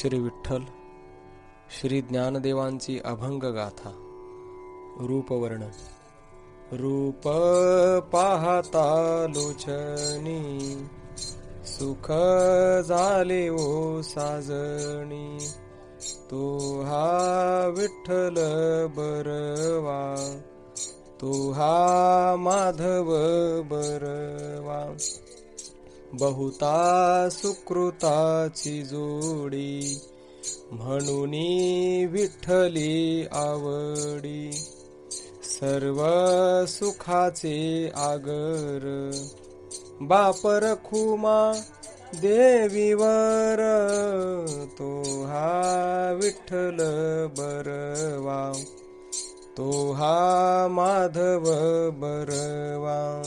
श्री विठ्ठल श्री ज्ञानदेवांची अभंग गाथा. रूपवर्णन. रूप पाहता लोचनी, सुख झाले ओ साजणी. तो हा विठ्ठल बरवा, तो हा माधव बरवा. बहुता सुकृताची जोडी, म्हणूनी विठ्ठली आवडी. सर्व सुखाचे आगर, बाप रखुमा देवीवर. तो हा विठ्ठल बरवा, तो हा माधव बरवा.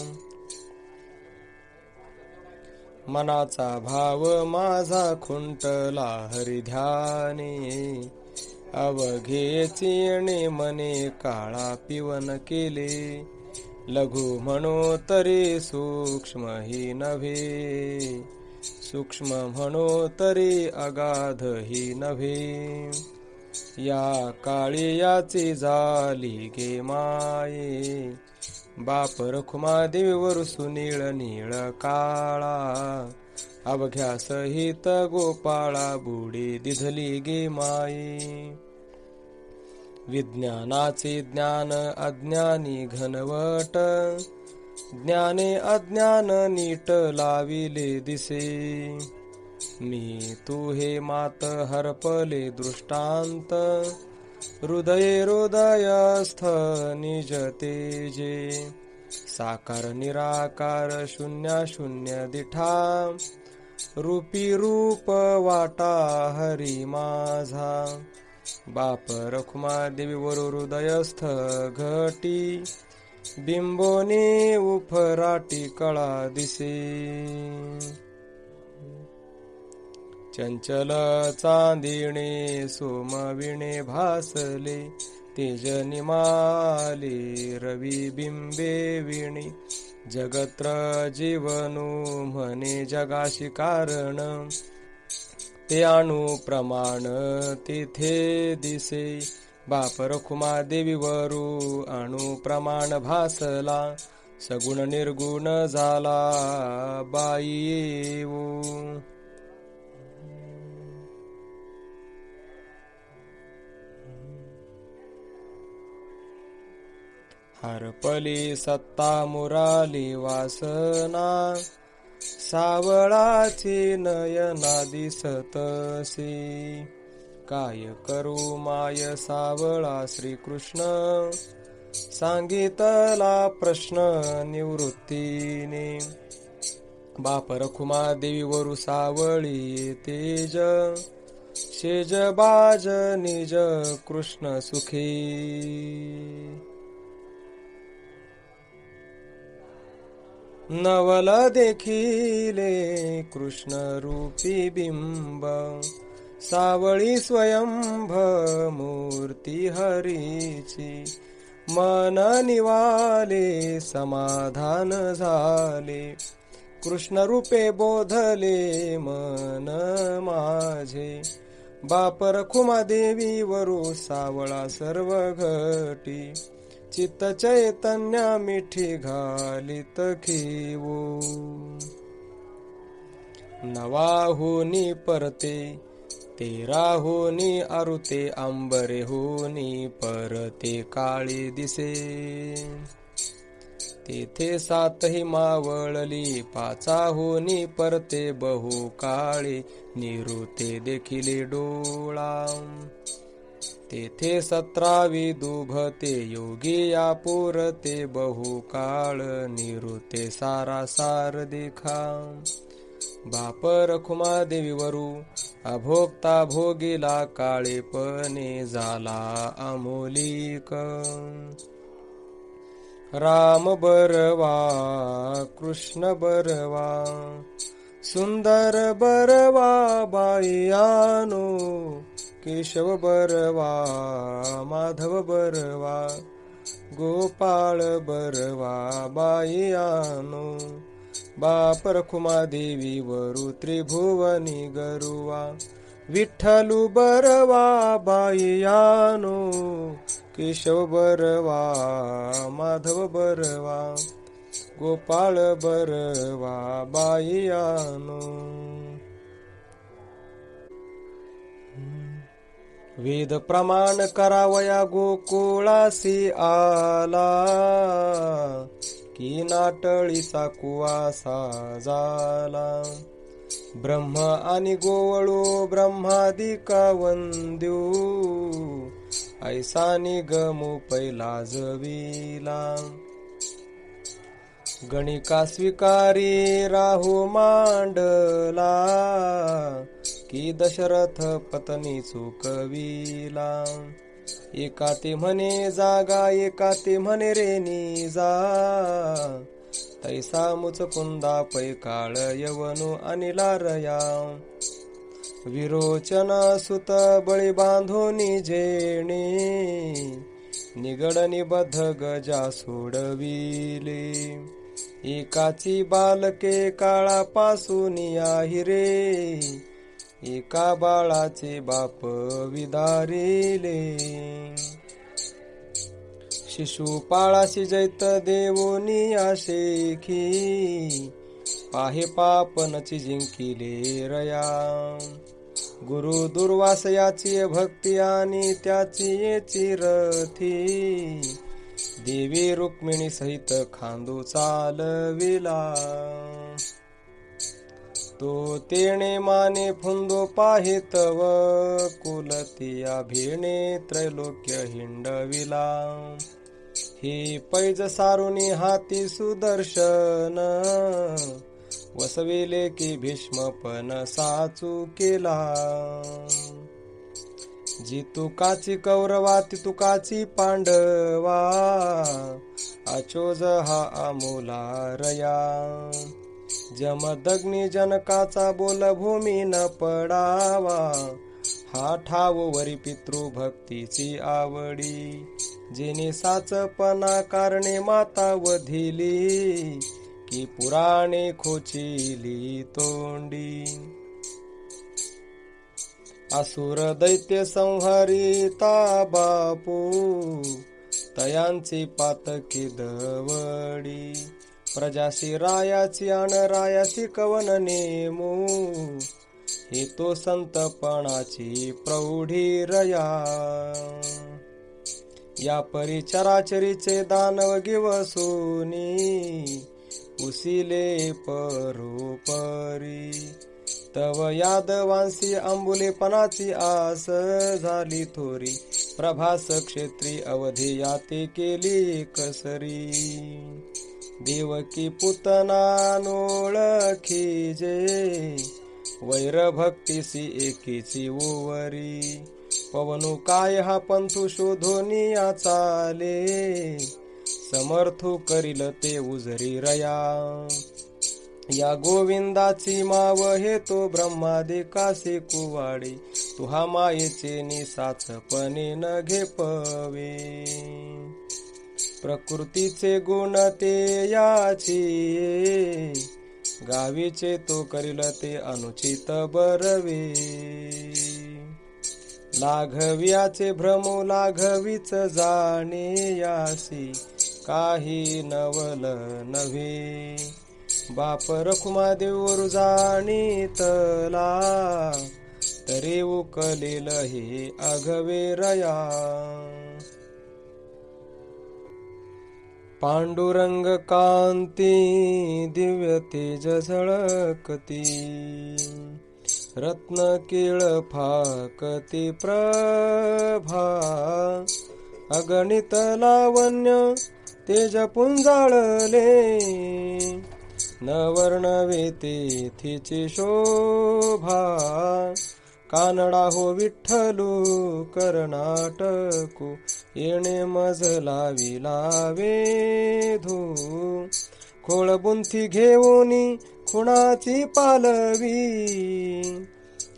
मनाचा भाव माझा खुंटला हरिध्याने, अवघेची येणे मने काळा पिवन केले. लघु म्हणो तरी सूक्ष्म ही नव्हे, सूक्ष्म म्हणो तरी अगाध ही नव्हे. या काळी याची झाली गे माये, बाप रखुमा देवीवर सुनीळ नीळ काळा. अवघ्या सहित गोपाळा बुडी दिधली गे माये. विज्ञानाचे ज्ञान अज्ञानी घनवट, ज्ञाने अज्ञान नीट लाविले दिसे. मी तू हे मात हरपले दृष्टांत, हृदये हृदयस्थ निज तेजे. साकार निराकार शून्य दिठा, रूपी रूप वाटा हरी माझा. बाप रखुमा देवीवर हृदयस्थ घटी, बिंबोनी उफराटी कळा दिसे. चंचल चांदिणे सोमविणे भासले, तेज निमाले रवी बिंबे विणी. जगत्र जीवनु म्हणे जगाशी कारण, ते अणु प्रमाण तिथे दिसे. बाप रखुमा देवीवरू अणु प्रमाण भासला, सगुण निर्गुण झाला बाई येऊ. हरपली सत्ता मुराली वासना, सावळाची नयना दिसतसी. काय करू माय सावळा श्रीकृष्ण, सांगितला प्रश्न निवृत्तीने. बाप रखुमा देवीवरू सावळी तेज, शेज बाज निज कृष्ण सुखी. नवल देखिले कृष्ण रूपी बिंब, सावळी स्वयंभ मूर्ती हरीची. मन निवाले समाधान झाले, कृष्ण रूपे बोधले मन माझे. बाप रखुमा देवीवरू सावळा सर्व घटी, चित्त चैतन्य मिठी घालित खिवू. नवाहुनी परते तेराहुनी अरुते, अंबरेहुनी परते काळी दिसे. तेथे सातही मावळली, पाचाहुनी परते बहु काळी. निरुते देखिले डोळा, तेथे 17 दुभते योगी या पुरते बहु काळ. निरुते सारासार देखा, बाप रखुमा देवीवरू अभोक्ता भोगिला. काळेपणे झाला अमोलिक, राम बरवा कृष्ण बरवा. सुंदर बरवा बाईयानो, केशव बरवा माधव बरवा. गोपाळ बरवा बाईयानो, बाप रखुमा देवी वरु त्रिभुवनी गरुवा. विठ्ठलू बरवा बाईयानो, केशव बरवा माधव बरवा, गोपाळ बरवा बाईयानो. वेद प्रमाण करावया गोकुळासी आला, की नाटळीचा कुवासा झाला. ब्रह्म आणि गोवळू ब्रह्मादिका वंद्यू, ऐसा निगमू पहिला जविला. गणिका स्वीकारी राहू मांडला, की दशरथ पत्नी चुकविला. एका ते म्हणे जागा, एका ते म्हणे रेणी जा, तैसा मुचकुंदा पैकाळ यवनु अनिला रया. विरोचन सुत बळी बांधोनी जेणे, निगड निबद्ध गजा सोडविले. एकाची बालके काळापासून हिरे, एका बाळाचे बाप विदारिले. शिशुपाळाशी जैत देवोनी आशेखी, पाहे पापनची जिंकिले रया. गुरु दुर्वास याची भक्ती आणि त्याची येची रथी, देवी रुक्मिणी सहित खांदू चालविला. तो तेणे माने फुंदो पाहे तव, कुलतिया भेणे त्रैलोक्य हिंडविला. हे पैज सारुनी हाती सुदर्शन, वसविले की भीष्म पण साचू केला. जी तुकाची कौरवा ती तुकाची पांडवा, अचोज हा अमोला रया. जमदग्नी जनकाचा बोल भूमी न पडावा, हा ठाव वरी पितृभक्तीची आवडी. जेने साचपणा कारणे माता वधिली, की पुराणे खोचिली तोंडी. असुर दैत्य संहरिता बापू, तयांची पातकी दवडी. प्रजाशी रायाची अन रायाशी कवन नेमू, हे तो संतपणाची प्रौढी रया. या परी चराचरीचे दानव गिवसुनी, उसिले परोपरी. तव यादवांसी अंबुलेपणाची आस झाली थोरी, प्रभास क्षेत्री अवधी याते केली कसरी. देवकी पुतना नोळखी जे, वैर भक्तीसी एकीची ओवरी. पवनु काय हा पंथू शोधोनिया चाले, समर्थू करील ते उजरी रया. या गोविंदाची माव हे तो ब्रह्मादिकासी कुवाडे, तुहा मायेचे निसाचपणे न घेपवे. प्रकृतीचे गुण ते याची, गावीचे तो करील ते अनुचित बरवे. लाघवियाचे भ्रमो लाघवीच जाणे यासी, काही नवल नव्हे. बाप रखुमादेवर जाणीतला, तरी उकलेल हे अघवे रया. पांडुरंग कांती दिव्य तेज झळकती, रत्न केळ फाकती प्रभा. अगणित लावण्य तेज पुंजाळले, न वर्णवे तेथीची शोभा. कानडा हो विठ्ठलू कर्नाटकू, येणे मजला विलावे धू. खोळबुंथी घेऊनी खुणाची पालवी,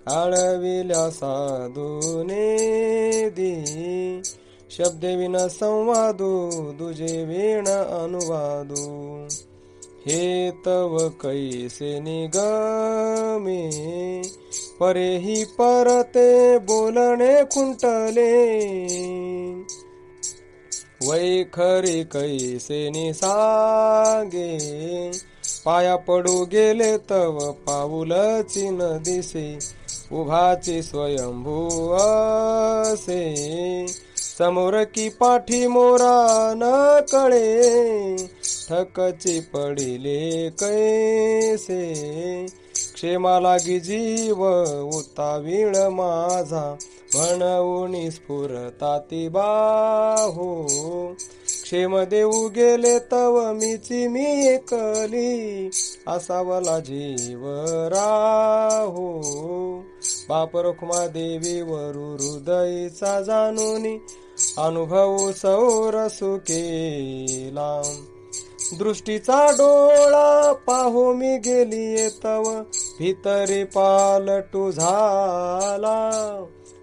आळविल्या साधूने दी. शब्दविन संवादू दुजे वीण अनुवादू, हे तव कैसे निगमे. परेही परते बोलणे खुंटले, वैखरी कैसे निसागे, पाया पडू गेले तव पाऊलची न दिसे, उभाची स्वयंभू असे, समोर की पाठी मोरा न कळे, ठकची पडिले कैसे, क्षेमा लागी जीव उतावीळ माझा, म्हणून स्फुरताती बाहो, क्षेम देऊ गेले तव मीची मी एकली, असावला जीव राहो, बाप रखुमा देवी वरु हृदयचा जाणूनी, अनुभव सौरसु केला, दृष्टीचा डोळा पाहो मी गेली तव, भितरी पालटू झाला,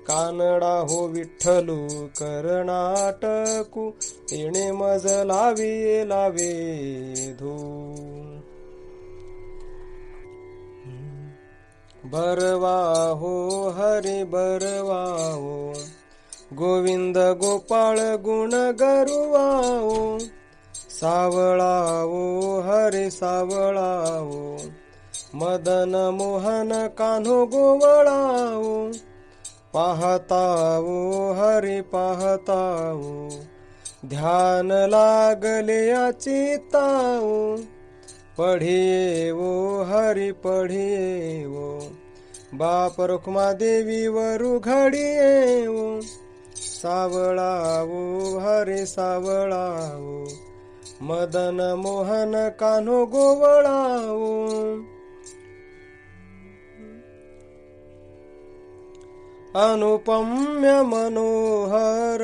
कानडा हो विठ्ठलू कर्नाटकू, येणे मज लावी लावे धू, बरवा हो हरी बरवा हो, गोविंद गोपाळ गुण गरुवाओ, सावळाओ हरी सावळाओ, मदन मोहन कान्हो गोवळाओ, पाहताओ हरी पाहताओ, ध्यान लागले चित्ताओ, पढियेवो हरी पढियेवो, बाप रखुमा देवी वरु घडियेवो, सावळाओ हरी सावळाओ, मदन मोहन कान्हो गोवळाओ, अनुपम्य मनोहर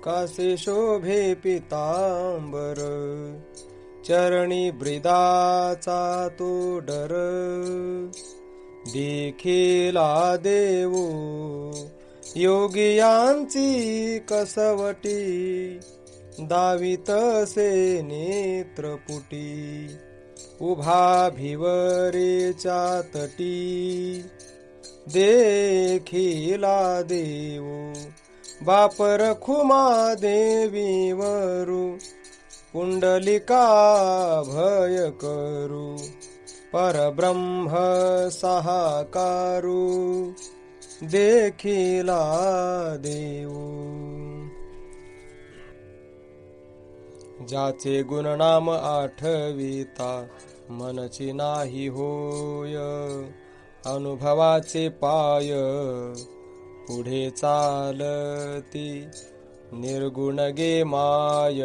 कासे शोभे पितांबर, चरणी ब्रिदाचा तो डर, देखिला देवो योगियांची कसवटी, दावितसे नेत्रपुटी, उभा भिवरेच्या तटी, देखिला देवो बाप रखुमा देवी वरु, पुंडलिका भय करू, परब्रह्म सहाकारू, देखिला देवो, ज्याचे गुणनाम आठविता मनची नाही होय, अनुभवाचे पाय पुढे चालती, निर्गुण गे माय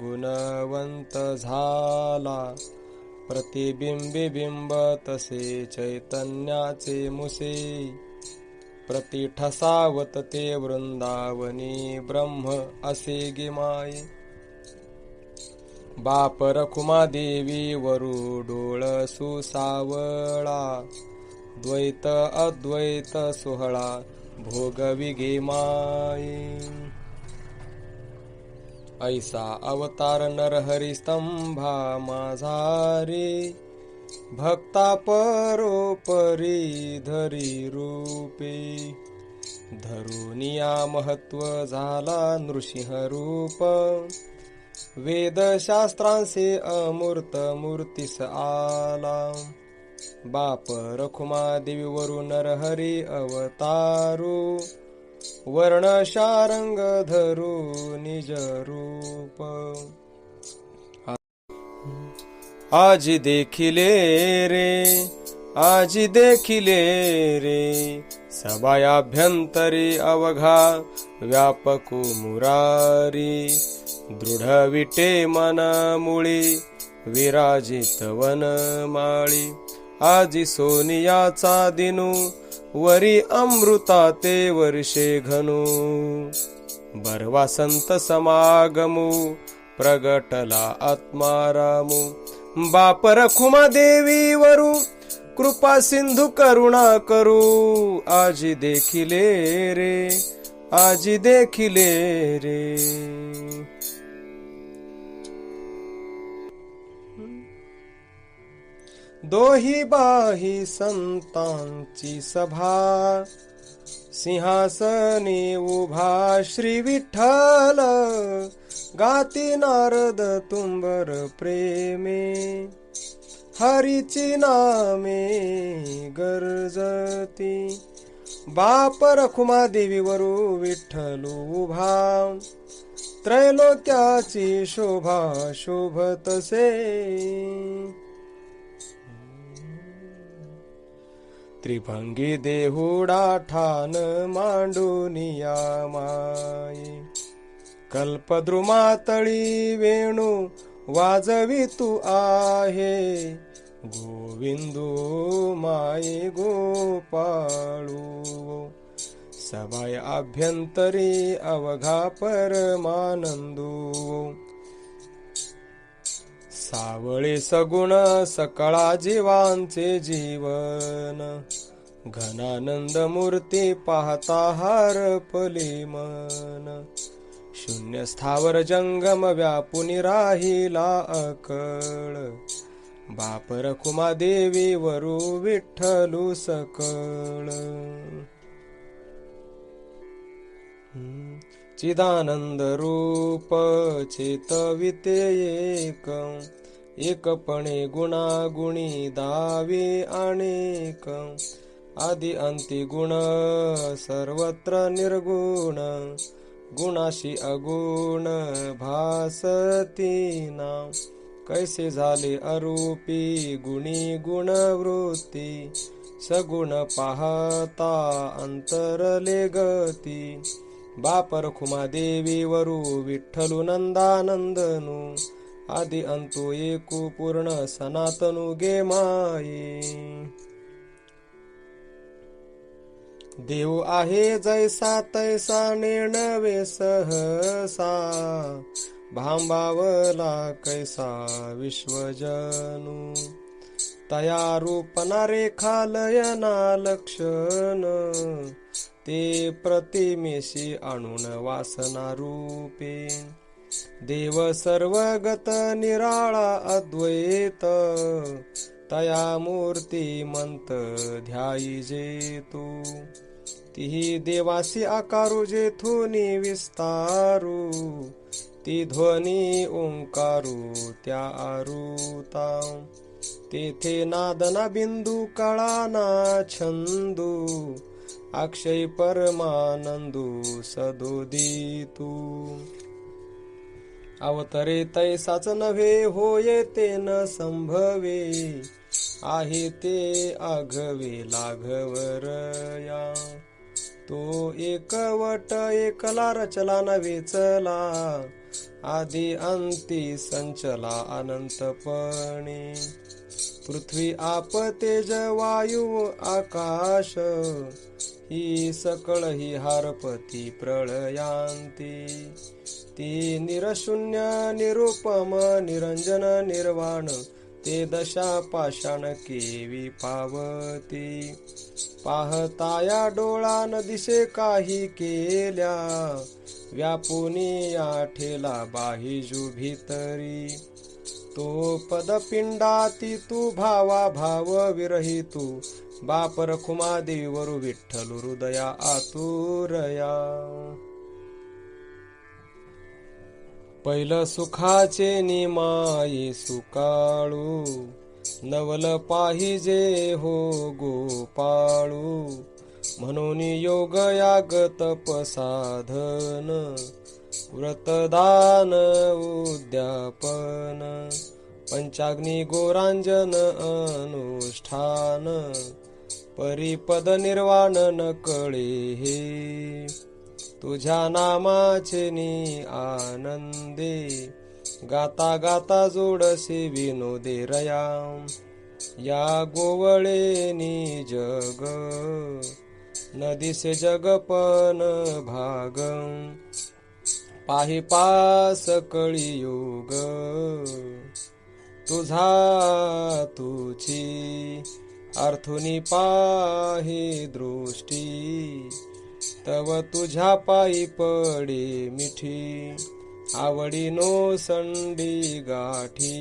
गुणवंत झाला, प्रतिबिंबी बिंब तसे चैतन्याचे मुसे, प्रतिठसावत ते वृंदावनी ब्रह्म असे गे माये, बाप रखुमा देवी वरु डोळ सुसावळा, द्वैत अद्वैत सोहळा भोगवी गे माये, ऐसा अवतार नरहरी स्तंभा माझा रे, भक्ता परोपरी धरी रूपे, धरुनिया महत्व झाला नृसिंह रूप, वेदशास्त्रांचे अमूर्त मूर्तीस आला, बाप रखुमा देवी वरु नरहरी अवतारू, वर्ण शारंग धरू निज रूप, आजी देखिले रे आजी देखिले रे, सभायाभ्यंतरी अवघा व्यापकू मुरारी, दृढ विटे मन मुळी विराजित वनमाळी, आजी सोनियाचा दिनू वरी अमृता ते वर्षे घनू, बरवा संत समागमू प्रगटला आत्मारामू, बाप रखुमा देवी वरु कृपा सिंधू करुणा करू, आजी देखिले रे आजी देखिले रे, दोही बाही संतांची सभा, सिंहासनी उभा श्री विठ्ठल, गाती नारद तुंबर प्रेमे, हरीची नामे गरजती, बाप रखुमा देवीवरू विठ्ठलू उभा, त्रैलोक्याची शोभा शोभतसे, त्रिभंगी देहुडा ठाण मांडूनिया माये, कल्पद्रुमातळी वेणू वाजवी तू आहे, गोविंदू माये गोपाळू, सबाय आभ्यंतरी अवघा परमानंदू, सावळे सगुण सकळा जीवांचे जीवन, घनानंद मूर्ती पाहता हारपले मन, शून्य स्थावर जंगम व्यापुनी राहिला अकळ, बाप रखुमा देवी वरू विठ्ठलू सकळ, चिदानंद रूप चेतविते एक, एकपणे गुणागुणी दावे अनेक, आदि अंती गुण सर्वत्र निर्गुण, गुणाशी अगुण भासती नाम, कैसे झाले अरूपी गुणी गुणवृत्ती, सगुण पाहता अंतरले गती, बाप रखुमा देवी वरू विठ्ठलू नंदानंदनू, आदि अंतु एकू पूर्ण सनातनु गे माये, देव आहे जैसा तैसा नेणवे सहसा, भांबावला कैसा विश्वजनू, तया रूपना रेखालयना लक्षण, ते प्रतिमेशी आणून वासना रूपे, देव सर्वगत निराळा अद्वैत, तया मूर्तिमंत ध्यायीजे तू, तिही देवासी आकारू जेथुनी विस्तारू, ती ध्वनी ओंकारू त्या आरुता, तेथे नादना बिंदू कळाना छंदू, अक्षय परमानंदू सदोदितू, अवतरे तैसाच नव्हे होये ते न संभवे, आहे ते आघवे लाघवरया, तो एकवट एकला रचला नव्हे चला, आदि अंती संचला अनंतपणे, पृथ्वी आप तेज वायू आकाश, ही सकळ ही हारपती प्रळयांती, ती निरशून्य निरुपम निरंजन निर्वाण, ते दशा पाषाण केवी पावती, पाहताया डोळा न दिसे काही केल्या, व्यापुनी आठेला बाहिजू भीतरी, तो पदपिंडाती तू भावा भाव विरहितू, बाप रखुमा देवीवरू विठ्ठलू हृदया आतुरया, पहिलं सुखाचे निमाये सुकाळू, नवल पाहिजे हो गोपाळू, म्हणून योग याग तप साधन, व्रतदान उद्यापन, पंचाग्नी गोरांजन अनुष्ठान, परिपद निर्वाण न कळे हे, तुझ्या नामाचे नि आनंदे, गाता गाता जोडसे विनोदे रया, या गोवळेनी जग न दिसे जगपन भाग, पाही पास कळियुग, तुझा तुझी अर्थुनी पाही दृष्टी, तव तुझ्या पायी पडे मिठी, आवडीनो संडी गाठी,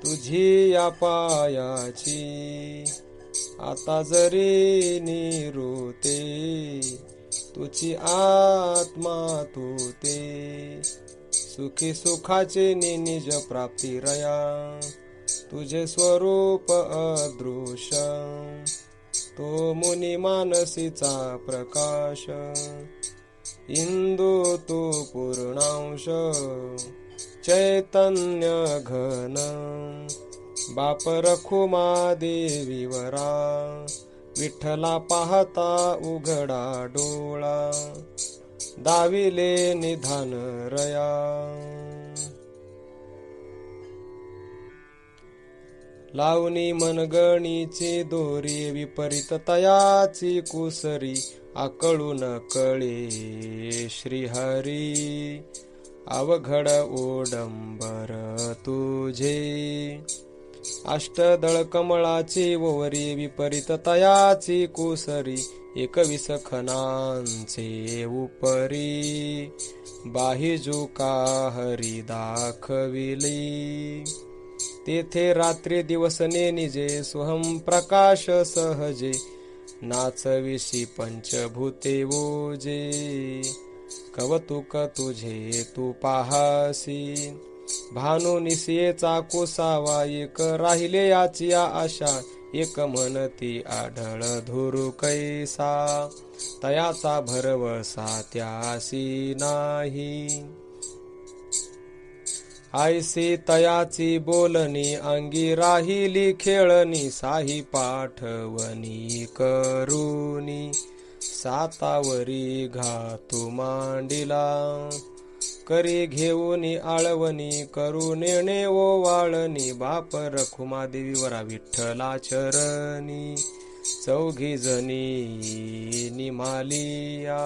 तुझी या पायाची आता जरी निरुते, तुझी आत्मा तू ते सुखी सुखाचे निज प्राप्ती रया, तुझे स्वरूप अदृश्य तो मुनी मानसीचा प्रकाश, इंदू तू पूर्णांश चैतन्य घन, बाप रखुमा देवीवरा, विठ्ठला पाहता उघडा डोळा, दाविले निधान रया. लावणी मनगणीची दोरी विपरीत तयाची कुसरी, आकळू न कळे श्रीहरी, अवघड ओडंबर तुझे. अष्टदळ कमळाची ओवरी विपरीत तयाची कुसरी, 21 खणांचे उपरी, बाहिजू का हरी दाखविली. तेथे रात्री दिवस निजे सोहम प्रकाश सहजे, नाचविशी पंचभूते ओजे. कवतुक तुझे तू पाहासी, भानु निसियेचा कोसावा, एक राहिले याची आशा, एक म्हणती आढळ धुरु कैसा, तयाचा भरवसा त्यासी नाही. आयसी तयाची बोलणी, अंगी राहिली खेळणी, साही पाठवणी करुनी, सातावरी घातू मांडिला. करी घेऊनी आळवणी, करू नेणे ओवाळणी, बाप रखुमा देवीवरा विठ्ठला चरणी, चौघी जणी निमालिया.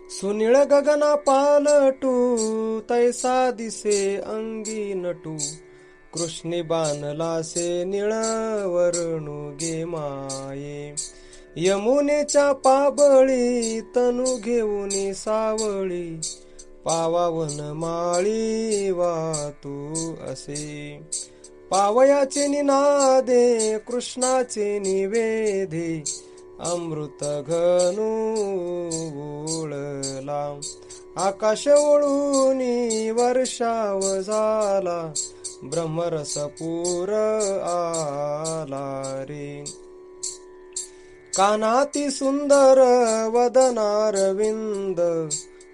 सुनीळ गगना पालटू, तैसा दिसे अंगी नटू, कृष्णी बाणलासे निळवरणू गे माये. यमुनेच्या पाबळी तनु घेऊनी सावळी, पावावन माळी वातू असे. पावयाचे निनादे कृष्णाचे निवेदे, अमृत घनू बोळला. आकाश ओळूनी वर्षाव झाला, ब्रह्मरस पूर आला रे. कानाती सुंदर वदनारविंद,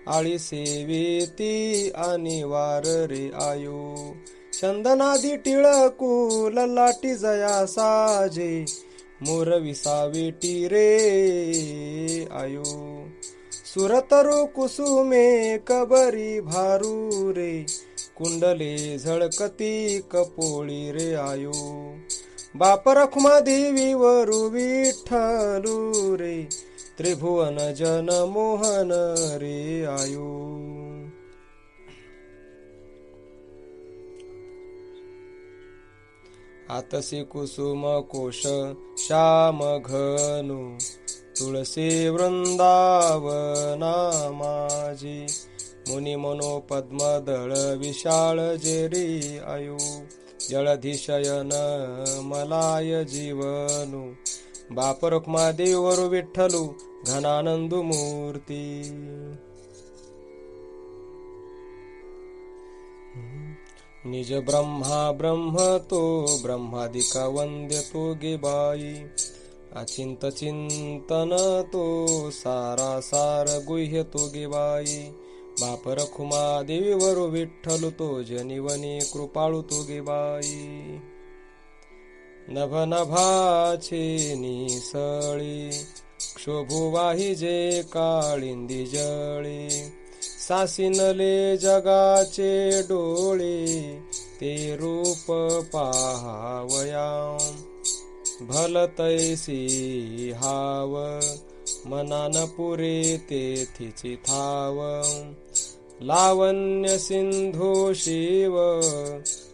आळी सेवेती अनिवार रे आयो. चंदनादी टिळकू ललाटी जया साजे, मोर विसावेटी रे आयो. सुरतरु कुसुमे कबरी भारू रे, कुंडले झळकती कपोळी रे आयो. बाप रखुमा देवीवरू विठ्ठलू रे, त्रिभुवन जन मोहन रे आयो. आतसी कुसुम कोश श्याम घनु, तुळसी वृंदावना माझी. मुनी मनो पद्मदळ विशाळ जेरी आयु, जलधिशयन मलाय जीवनु. बाप रखुमा देवीवरू विठ्ठलू घनानंदू मूर्ती. निज ब्रह्मा ब्रह्म तो ब्रह्मादिका वंद्य तो गे बाई. अचिंत चिंतन तो सारा सार गुह्य तो गे बाई. बाप रखुमा देवीवरू विठ्ठलू तो जनिवनी कृपाळू तो गे बाई. नभ नभाचे निसळी क्षोभुवाही जे काळिंदी जळी. सासिनले जगाचे डोळे ते रूप पाहावया. भलतैसी हाव मनान पुरे तेथीची थाव. लावण्य सिंधू शिव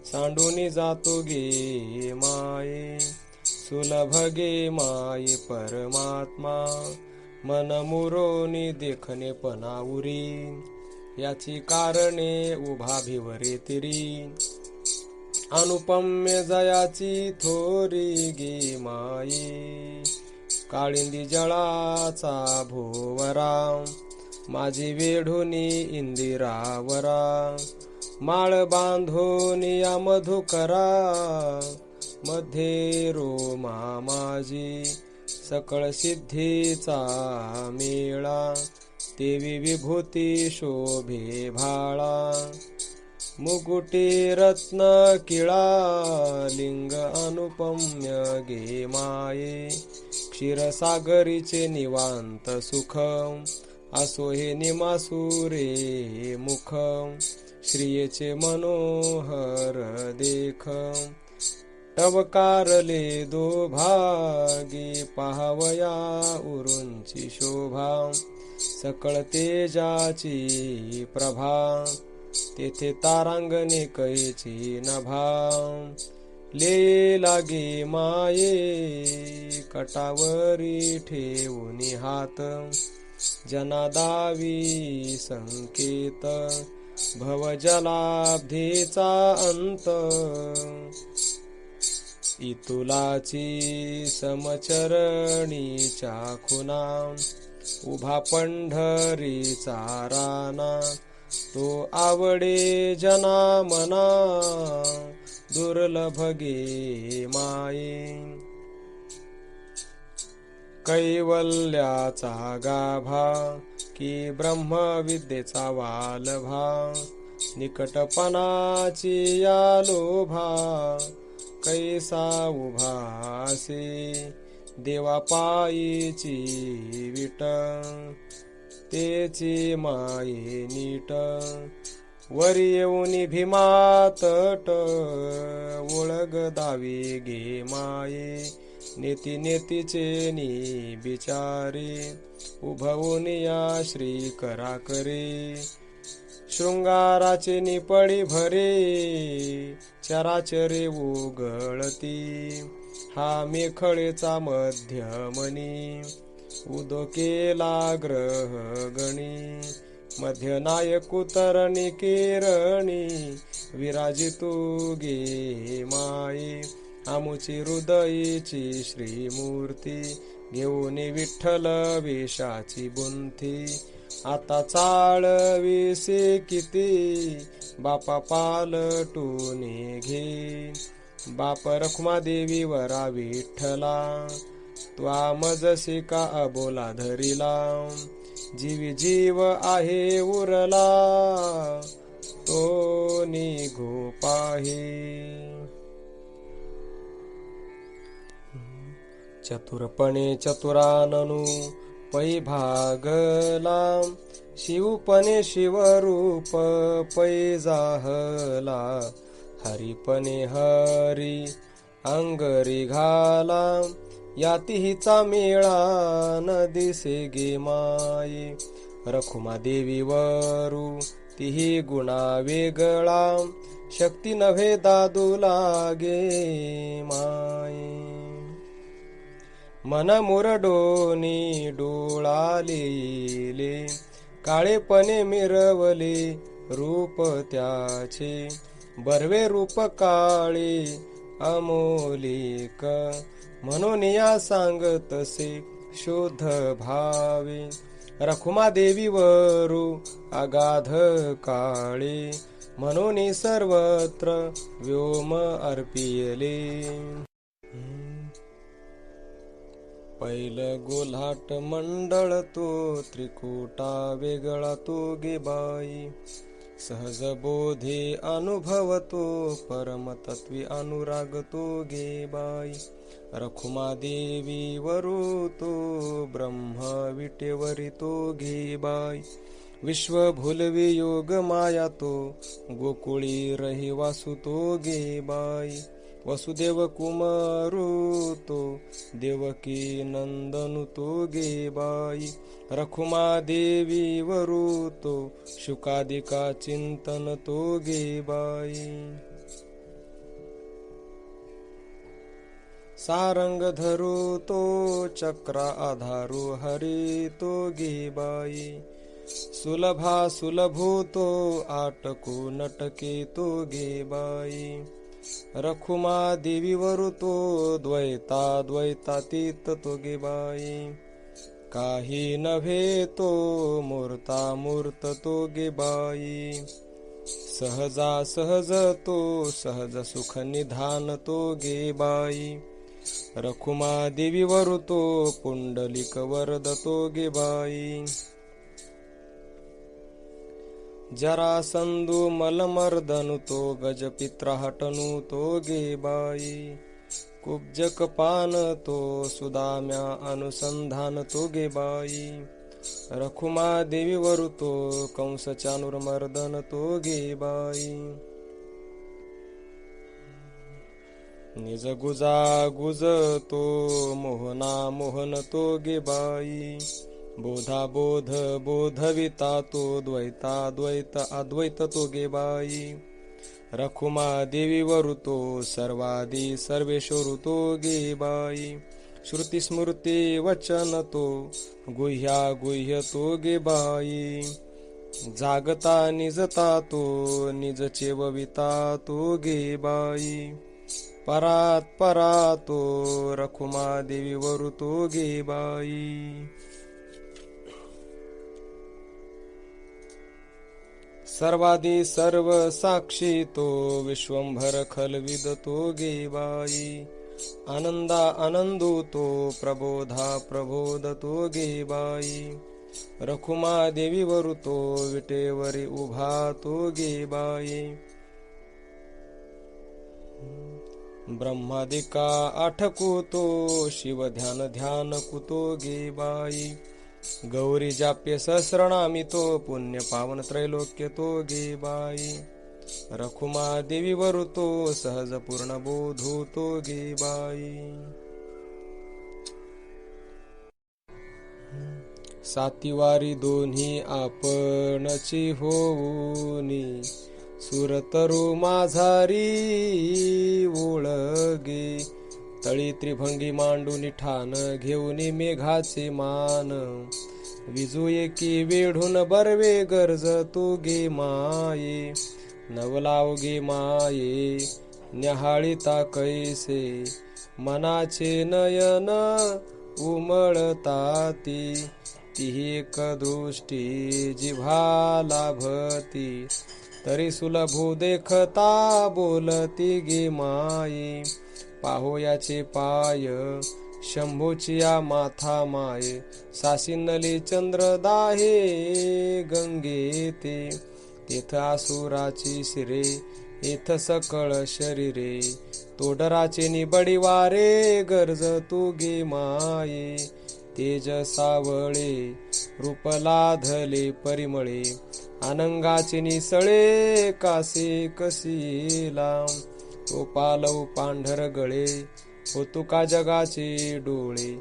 सांडूनी जातो गे माये. सुलभ गे माये परमात्मा मन मुरोनी देखणे पनाउरी. याची कारणे उभा भिवरे तिरी अनुपम्य जयाची थोरी गे माई काळिंदी जळाचा भोवरा माझी वेढुनी इंदिरावरा माळ बांधोनिया मधुकरा मध्ये रोमा माझी सकळ सिद्धीचा मेळा देवी विभूती शोभे भाळा मुकुटी रत्न किळा लिंग अनुपम्य गे माये क्षीरसागरीचे निवांत सुख असो हे निमासुरे मुख श्रियेचे मनोहर देख टवकारले दो भागी पाहावया उरुंची शोभा सकळ तेजाची प्रभा तेथे तारांगणे कैची नभा ले लागे माये कटावरी ठेवूनी हात जनादावी संकेत भवजलाब्धीचा अंत इतुलाची समचरणीच्या खुना उभा पंढरीचा राना तो आवडे जना मना दुर्लभ गे माये कैवल्याचा गाभा की ब्रह्मविद्येचा वालभा निकटपणाची या लोभा कैसा उभासे देवा पायीची विट तेची माये नीट वरी येऊनी भीमातट ओळग दावी गे माये नेती नेतीचे नी बिचारे उभवूनिया श्री करा करे शृंगाराचे निपडी भरे चराचरे उगळती हा मेखळेचा मध्यमनी उदोकेला ग्रह गणी मध्यनायक तरणी केरणी विराजितू गे माये आमुची हृदयीची श्रीमूर्ती घेऊन विठ्ठल वेशाची बुंथी आता चाळविसे किती बापा पालटूने घे बाप रखुमादेवी वरा विठ्ठला त्वा मजसी का अबोला धरिला जीवी जीव आहे उरला तो निघो पाहे चतुरपणे चतुराननु पै भागला शिवपणे शिवरूप पै जाहला हरिपणे हरी अंगरी घाला यातीचा मेळा न दिसे गे माये रखुमा देवी वरू तिही गुणा वेगळा शक्ती नव्हे दादू लागे माये मन मुरडोनी डोळालेले काळेपणे मिरवले रूप त्याचे बर्वे रूप काळे अमोलिक म्हणून या सांगतसे शुद्ध भावे रखुमा देवी वरू अगाध काळे म्हणून सर्वत्र व्योम अर्पियले पैल गोल्हाट मंडळ तो त्रिकुटा वेगळा तो गे बाई सहज बोधे अनुभवतो परमतत्वी अनुराग तो गे बाई रखुमा देवी वरू तो ब्रह्म विटेवरी तो घे बाई विश्व भुलवी योग माया तो गोकुळी रहिवासू तो गे बाई वसुदेव कुमारू तो देवकी नंदनु तो गे बाई रखुमा देवी वरू तो शुकादिका चिंतन तो गे बाई सारंग धरू तो चक्रा आधारू हरी तो गे बाई सुलभा सुलभूतो आटको नटके तो गे बाई. रखुमा देवीवर तो द्वैतातीत तो गे बाई. काही नव्हे तो मूर्ता मूर्त तो गे बाई. सहजा सहज तो सहज सुख निधान तो गे बाई. रखुमा देवीवर तो पुंडलिक वरद तो गे बाई. जरासंधू मलमर्दनु तो गजपित्रा हटनु तो गे बाई. कुब्जक पान तो सुदाम्या अनुसंधान तो गे बाई. रखुमा देवीवर तो कंस चानुर्मर्दन तो गे बाई. निज गुजा गुज तो मोहना मोहन तो गे बाई. बोधा बोध बोधविता तो द्वैत अद्वैत तो गे बाई. रखुमा देवीवर तो सर्वादी सर्वेश्वर तो गे बाई. श्रुती स्मृती वचन तो गुह्या गुह्य तो गे बाई. जागता निजता तो निज चेवविता तो गे बाई. परात परा तो रखुमा देवीवर तो गे बाई. सर्वादी सर्व साक्षी तो विश्वंभर खलविद तो गे बाई. आनंदा आनंदू तो प्रबोधा प्रबोध तो गे बाई. रखुमा देवीवर तो विटेवरी उभा तो गे बाई. ब्रह्मादिका आठकू तो शिव ध्यान ध्यान कुतो गे बाई. गौरी जाप्य सहस्रनामी तो पुण्य पावन त्रैलोक्य तो गे बाई. रखुमा देवीवर तो सहज पूर्ण बोधू तो गे बाई. सातीवारी दोन्ही आपणची होऊनी. सुरतरु माझारी ओळगे. तळी त्रिभंगी मांडून ठाण घेऊन मेघाचे मान. विजू एकी वेढून बरवे गरज तू गे माये. नवलाव गे माये न्याहाळीता कैसे. मनाचे नयन उमळताती. ती एक दृष्टी जिव्हाला भती. तरी सुलभू देखता बोलती गे माये. पाहोयाचे पाय शंभूचिया माथा माये. सासिनली चंद्र दाहे गंगे ते. तेथ आसुराची शिरे येथ सकळ शरीरे. तोडराचे निबडी वारे गरज तू गे माये. तेज सावळे रूप लाधले परिमळे. अनंगाचे निसळे कासे कसिला. तो पालव पांढर गळे होतो का जगाचे डोळे.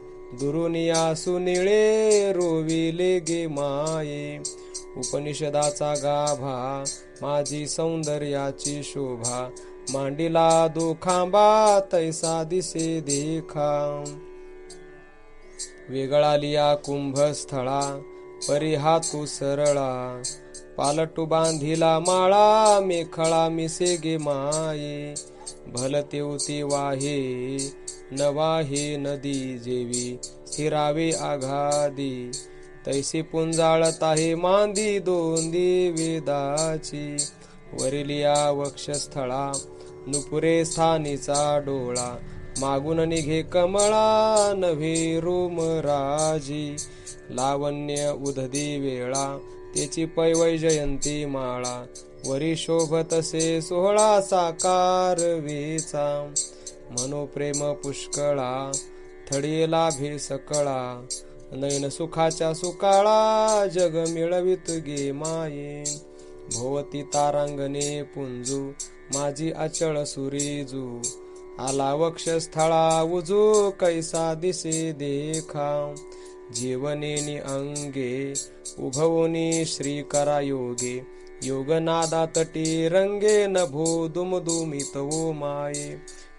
दुरुनिया सुनिळे रोविले गे माये. उपनिषदाचा गाभा माझी सौंदर्याची शोभा. मांडीला दोखांबा तैसा दिसे देखा. वेगळालिया कुंभस्थळा परी हातू सरळा. पालटू बांधिला माळा मेखळा मिसे गे माये. भलतेवती वाहे नवाहे नदी जेवी. स्थिरावे आघादी तैसी पुंजाळत आहे मांदी दोंदी वेदाची. वरिलिया वक्षस्थळा नुपुरे स्थानीचा डोळा. मागून निघे कमळा नव्हे रोमराजी. लावण्य उदधी वेळा त्याची पैवैजयंती माळा. वरी शोभतसे सोहळा साकार वेचा. मनोप्रेम पुष्कळा थडी लाभे सकळा. नयन सुखाच्या सुकाळा जग मिळवित गे माये. भोवती तारांगणे पुंजू माझी अचळ सुरीजू. आला वक्षस्थळा उजू कैसा दिसे देखा. जीवनेनी अंगे उभवनी श्री करा योगे. योगनादा तटी रंगे नभो दुमदुमित ओ माये.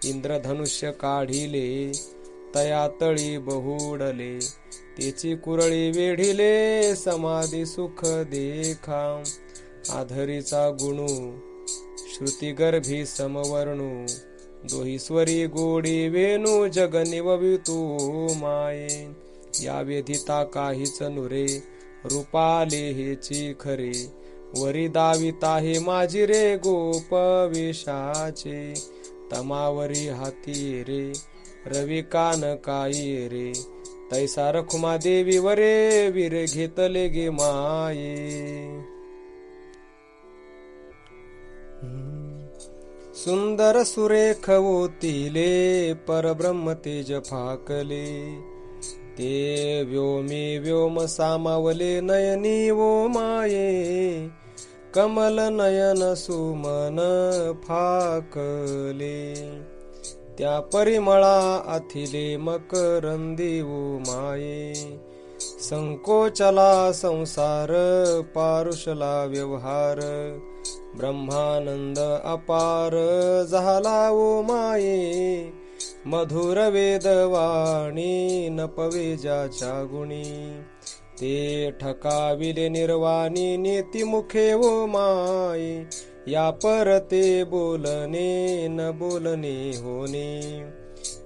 इंद्रधनुष्य काढिले तयातळी बहुडले, तेची कुरळी वेढिले, समाधी सुख देखा. आधरीचा गुणू श्रुतिगर्भी समवर्णू, दोहीस्वरी गोडी वेणू, जग निववितू माये. या वेधिता काहीच नुरे, रूपाले हेची खरे, वरी दाविता हे माझी रे गोप वेशाचे. तमावरी हाती रे, रवी कान काही रे, तैसा रखुमा देवी वरे, वीर घेतले गे माये. सुंदर सुरेख ओतिले, परब्रह्म तेज फाकले, ते व्योमी व्योम सामावले, नयनी वो माये. कमल नयन सुमन फाकले, त्या परिमळा आथिले, मकरंदी वो माये. संकोचला संसार, पारुषला व्यवहार, ब्रह्मानंद अपार झाला ओ माये. मधुर वेदवाणी नपवे ज्याच्या गुणी, ते ठकाविले निर्वाणी, नीतिमुखे ओ माये. या परते बोलणे न बोलणे होणे,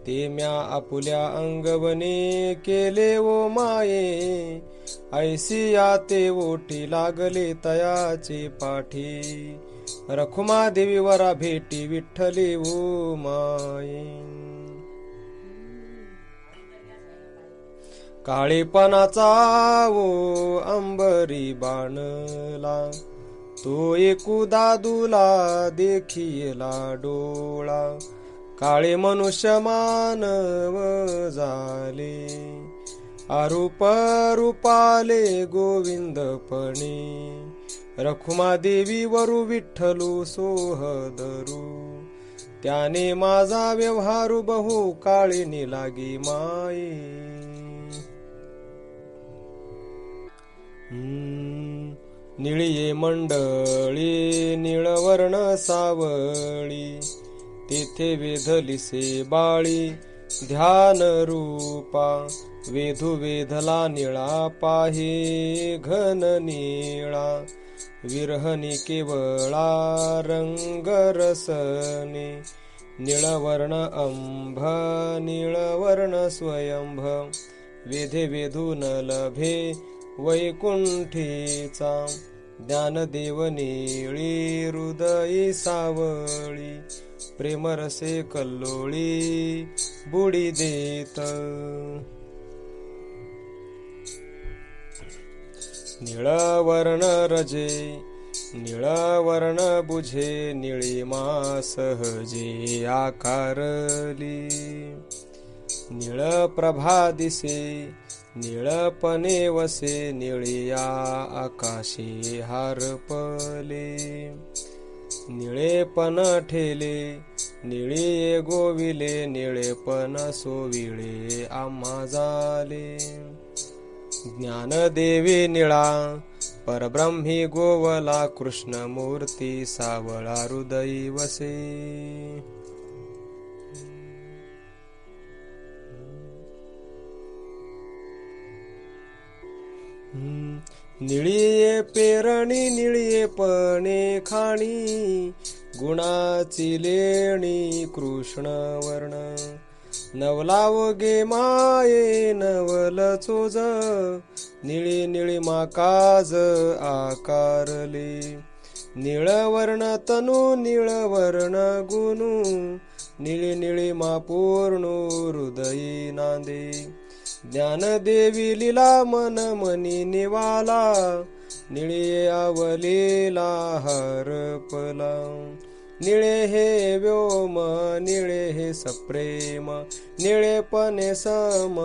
ते म्या आपुल्या अंगवने केले ओ माये. ऐसिया ते ओटी लागले तयाचे पाठी, रखुमा देवी वरा भेटी विठ्ठले ओ माये. काळेपणाचा ओ अंबरी बाणला, तो एकू दादूला देखिला डोळा. काळे मनुष्य मानव झाले, अरूप रूपाले गोविंदपणे. रखुमा देवी वरू विठ्ठलू सोहदरू, त्याने माझा व्यवहारू बहु काळिनी लागी माये. निळिये मंडळी निळवर्ण सावळी, तेथे वेधलिसे बाळी ध्यान रूपा. वेधू वेधला निळा पाहे घन निळा, विरहनी केवळा रंग रसने. निळवर्ण अंभ निळवर्ण स्वयंभ, वेधे वेधू न लभे वैकुंठीचा. ज्ञानदेव निळी हृदयी सावळी, प्रेमरसे कल्लोळी बुडी देत. निळवर्ण रजे निळवर्ण बुझे, निळीमा सहजे आकारली. निळ प्रभा दिसे निळपणे वसे, निळिया आकाशी हारपले. निळेपण ठेले निळी गोविले, निळेपण सोविळे आम्हा झाले. ज्ञानदेवी निळा परब्रह्मी गोवला, कृष्णमूर्ती सावळा हृदयी वसे. निळिये पेरणी निळिये पणे खाणी, गुणाची लेणी कृष्ण वर्ण. नवलाव गे माये नवल चोज, निळी निळीमा काज आकारले. निळवर्ण तनू निळवर्ण गुणू, निळी निळीमा पूर्ण हृदयी नांदे. ज्ञानदेवी लीला मन मनी निवाला, निळे आवलेला हरपला. निळे हे व्योम निळे हे सप्रेम, निळेपणे सम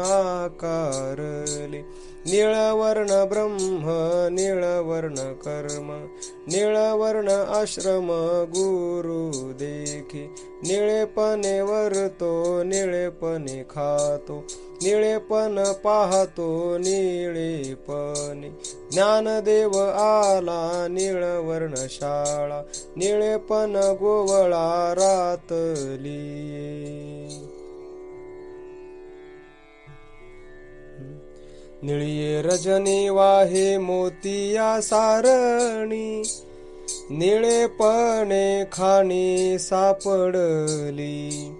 आकारले. निळवर्ण ब्रह्म निळवर्ण कर्म, निळवर्ण आश्रम गुरु देखी. निळेपणे वरतो निळेपणे खातो, निळेपण पाहतो निळेपणे. ज्ञानदेव आला निळवर्ण शाळा, निळेपण गोवळा रातली. निळिये रजनी वाहे मोतिया सारणी, निळेपणे खाणी सापडली.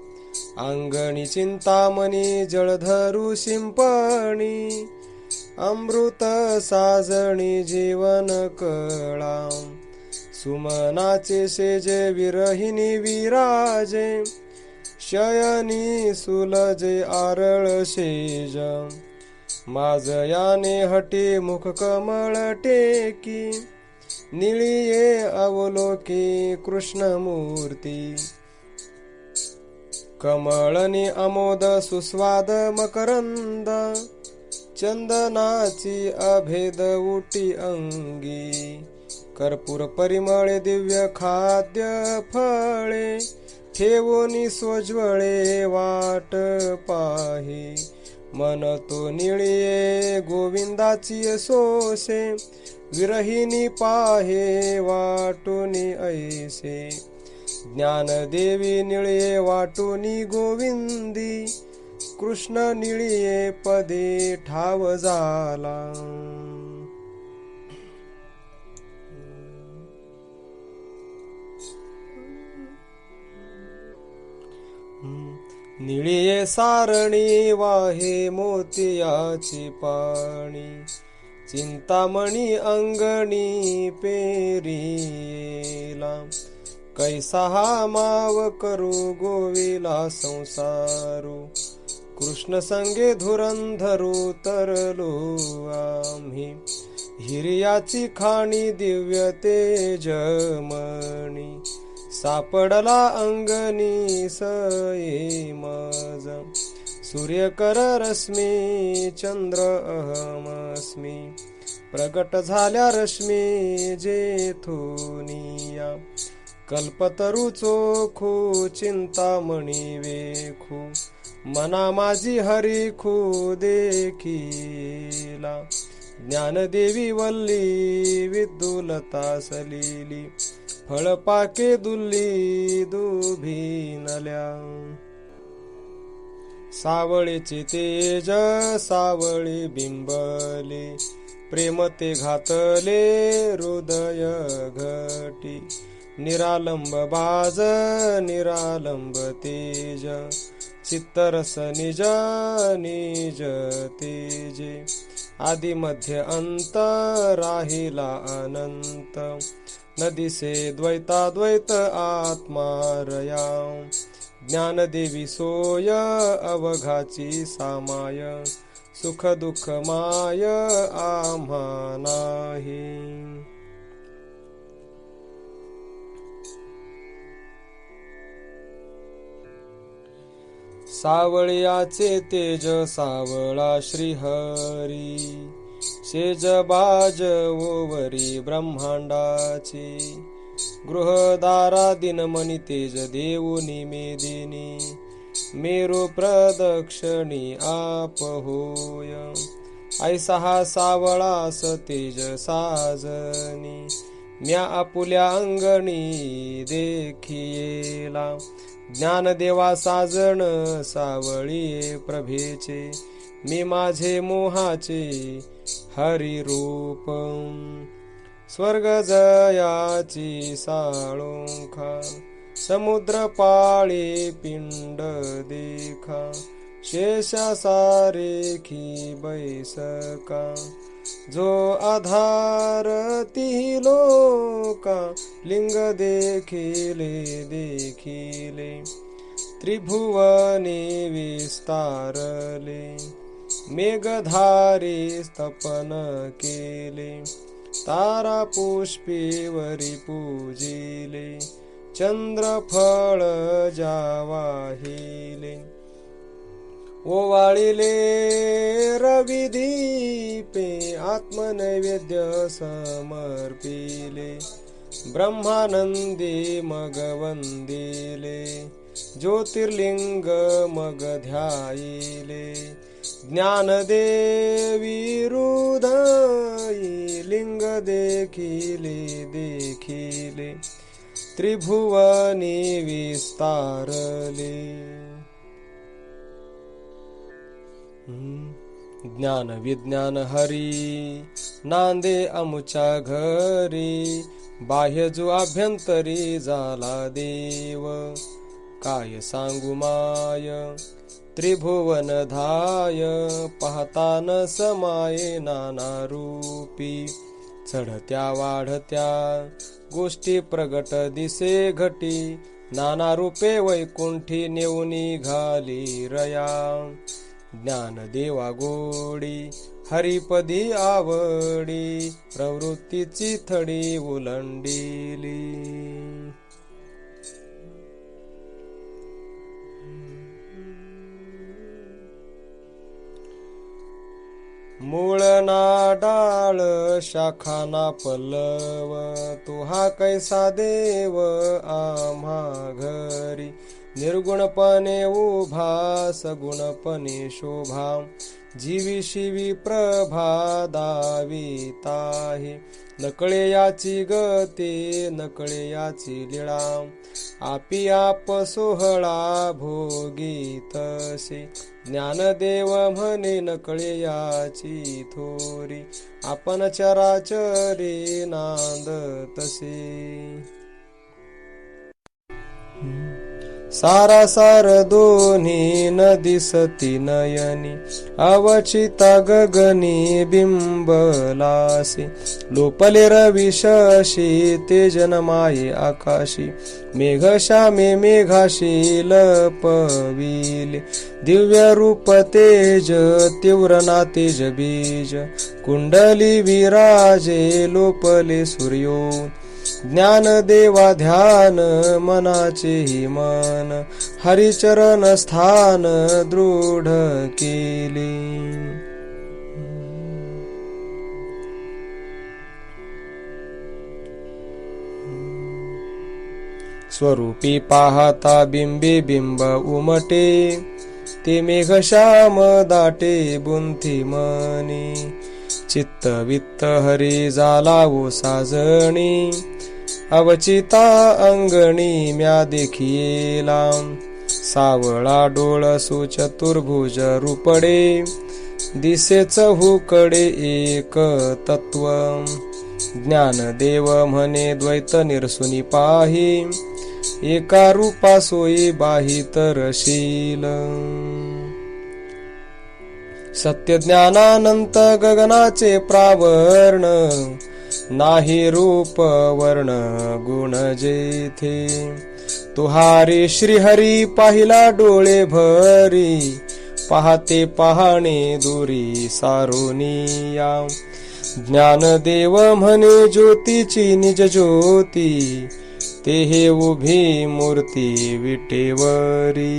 अंगणी चिंतामणी जळधरू शिंपणी, अमृत साजणी जीवन कळा. सुमनाचे शेजे विरहिणी विराजे, शयनी सुलजे आरळ शेज. माजयाने हटी मुख कमळ टेकी, निळिये अवलोकी कृष्णमूर्ती. कमळनी अमोद सुस्वाद मकरंद, चंदनाची अभेद उटी अंगी. कर्पूर परिमळे दिव्य खाद्य फळे, ठेवोनी सोज्वळे वाट पाही. मन तो निळिये गोविंदाची सोसे, विरहिणी पाहे वाटुनी ऐसे. ज्ञानदेवी निळिये वाटुनी गोविंदी, कृष्ण निळिये पदे ठाव झाला. निळिये सारणी वाहे मोतियाची पाणी, चिंतामणी अंगणी पेरिला. कैसा हा माव करू गोविला संसारू, कृष्ण संगे धुरंधरू तरलो आम्ही. हिर्याची खाणी दिव्य तेजमणी, सापडला अंगणी सये मज. सूर्यकर रश्मी चंद्र अहमस्मी, प्रगट झाल्या रश्मी जेथुनिया. कल्पतरू चोखू चिंतामणी वेखू, मना माझी हरिखू देखीला. ज्ञानदेवी वल्ली विद्युलता सलिली, फळपाके दुल्ली दुभिनल्या. सावळीचे तेज सावळी बिंबले, प्रेम ते घातले हृदय घटी. निरालंब बाज निरालंब तेज, चित्तरस निज निज तेजे. आदि मध्य अंत राहिला अनंत, नदिसे द्वैताद्वैत आत्मा रया. ज्ञानदेवी सोय अवघाची सामाय, सुख दुःख माय आम्हा नाही. सावळ्याचे तेज सावळा श्रीहरी, शेज बाज ओवरी ब्रह्मांडाची. गृहदारा दिनमणी तेज देऊनी मेदिनी, मेरू प्रदक्षिणी आप होय. ऐसा हा सावळास तेज साजनी, म्या आपुल्या अंगणी देखियेला. ज्ञानदेवा साजन सावळी प्रभेचे, मी माझे मोहाचे हरिरूप. स्वर्ग जयाची साळोखा, समुद्र पाळी पिंड देखा. शेषा सारेखी बैसका, जो आधार ती लोका. लिंग देखिले देखिले, त्रिभुवने विस्तारले. मेघधारी स्थपन केले, तारा पुष्पेवरी पूजिले. चंद्रफळ जावाहिले, ओवाळिले रविदीपे. आत्मनैवेद्य समर्पिले, ब्रह्मानंदी मग वंदिले. ज्योतिर्लिंग मग ध्यायिले, ज्ञानदेवी हृदयी. लिंग देखिले देखिले, त्रिभुवनी विस्तारले. ज्ञान विज्ञान हरी नांदे अमुच्या घरी, बाह्य जो अभ्यंतरी झाला देव. काय सांगू माय त्रिभुवन धाय, पाहता न समाये नाना रूपी. चढत्या वाढत्या गोष्टी प्रगट दिसे घटी, नाना रूपे वैकुंठी नेऊन निघाली रया. ज्ञानदेवा गोडी हरिपदी आवडी, प्रवृत्तीची थडी उलंडिली. मूळ ना डाळ शाखा ना पल्लव, तू हा कैसा देव आम्हा घरी. निर्गुणपणे उभा सगुणपणे शोभा, जीवी शिवी प्रभा दाविताही. नकळे याची गती नकळे याची लीळा, आपी आप सोहळा भोगीतसे. ज्ञानदेव म्हणे नकळे याची थोरी, आपण चराचरी नांदतसे. सारासार दोन्ही न दिसती नयनी, अवचिता गगनी बिंबलासी. लोपले रवी शशी तेजनमाये आकाशी, मेघश्यामे मेघाशी लपविले. दिव्य रूप तेज तीव्र ना तेज बीज, कुंडली विराजे लोपले सूर्योन. ज्ञानदेवा ध्यान मनाचे हि मन, हरिचरण स्थान दृढ केले. स्वरूपी पाहता बिंबे बिंब उमटे, ते मेघश्याम दाटे बुंथी मनी. चित्त वित्त हरी झाला ओ साजणी, अवचिता अंगणी म्या देखिला. सावळा डोळसु चतुर्भुज रूपडे, दिसे चहूकडे एक तत्व. ज्ञानदेव म्हणे द्वैत निरसुनी पाही, एका रूपा सोयी बाहितरशील. सत्य ज्ञानानंत गगनाचे प्रावरण, नाही रूप वर्ण गुण जेथे. तुहारी श्रीहरी पाहिला डोळे भरी, पाहते पाहणे दुरी सारोनिया. ज्ञानदेव म्हणे ज्योतीची निज ज्योती, ते हे उभी मूर्ती विटेवरी.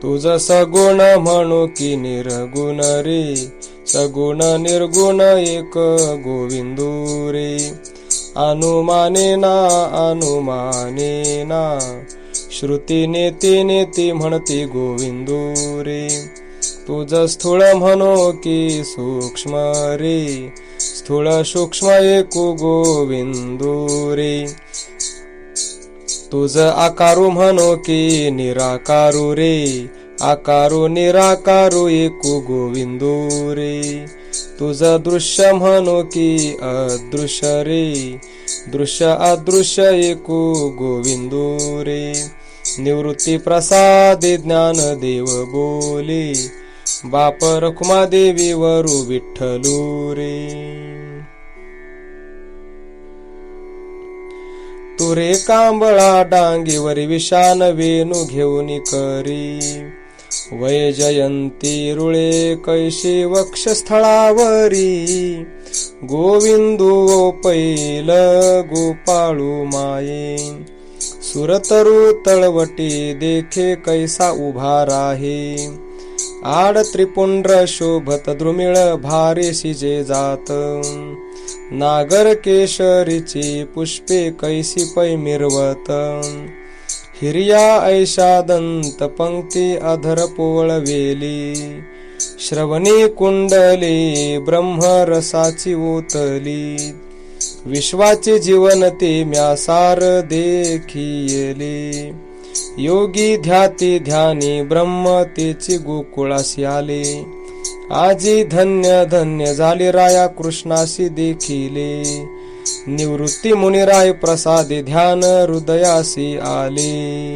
तुझ सगुण म्हणू की निर्गुण रे, सगुण निर्गुण एक गोविंदू रे. अनुमाने ना श्रुती नेती नेती म्हणती गोविंदू रे. तुझ स्थूळ म्हणू की सूक्ष्म रे, स्थूळ सूक्ष्म एक गोविंदू रे. तुझ आकारू म्हणू की निराकारू रे, आकारू निराकारू एकू गोविंदू रे. तुझ दृश्य म्हणू की अदृश्य रे, दृश्य अदृश्य एकू गोविंदू रे. निवृत्ती प्रसादे ज्ञानदेव बोले, बाप रखुमादेवी वरू विठ्ठलू रे. तुरे कांबळा डांगीवरी विशान वेणू घेऊन करी. वैजयंती रुळे कैशी वक्षस्थळावरी, गोविंदू पैल गोपाळू माये. सुरतरू तळवटी देखे कैसा उभा राहे, आड त्रिपुंड्र शोभत द्रुमिळ भारेशी जे जात. नागर केशरीची पुष्पे कैसी पै मिरवत, हिरिया ऐशा दंत पंक्ती अधर पोवळवेली. श्रवणी कुंडली ब्रह्मरसाची ओतली, विश्वाचे जीवन ते म्यासार देखियले. योगी ध्याती ध्यानी ब्रह्म तेची गोकुळासी आले. आजी धन्य धन्य झाले राया कृष्णासी देखिले. निवृत्ती मुनिराय प्रसादे ध्यान हृदयासी आले.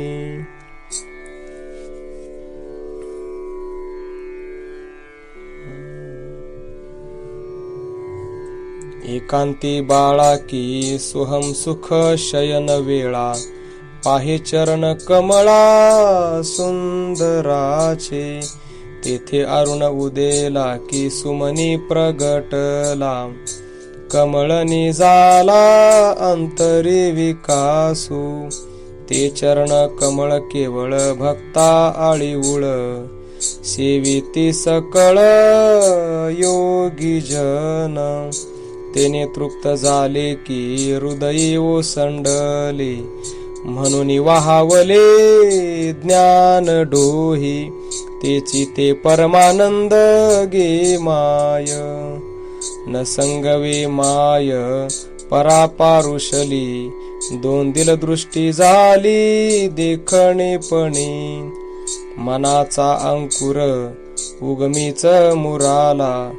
एकांती बाळा की सोहम सुख शयन वेळा. पाहे चरण कमळा सुंदराचे. तेथे अरुण उदेला की सुमनी प्रगटला. कमळनी झाला अंतरी विकासू. ते चरण कमळ केवळ भक्ता आळीवूळ. सेविती सकळ योगी जन. तेने तृप्त झाले की हृदयी ओसंडले. म्हणून वाहावले ज्ञान डोही. तेची ते परमानंद गे माय. न संगवे माय परापारुषली. दोन दिल दृष्टी झाली देखणेपणी. मनाचा अंकुर उगमीच मुराला.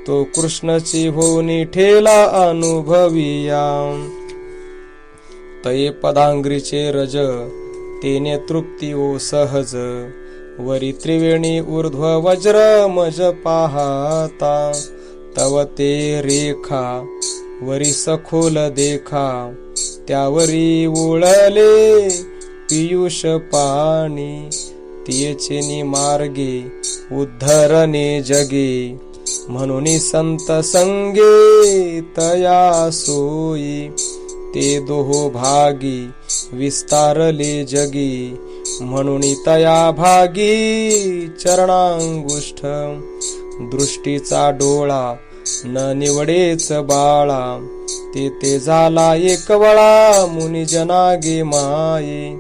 तो कृष्णची होनी ठेला अनुभविया. तये पदांग्रीचे रज तेने तृप्ती ओ सहज. वरी त्रिवेणी ऊर्ध्व वज्र मज पाहता. तव ते रेखा वरी सखोल देखा. त्यावरी उळले पियुष पाणी. तियेचे मार्गे उद्धरणे जगे. म्हणून संत संगे तया सोयी. ते दोहो भागी विस्तारले जगी. म्हणून तया भागी चरणांगुष्ठ. दृष्टीचा डोळा न निवडेच बाळा. तेथे झाला एकवळा मुनिजना गे माये.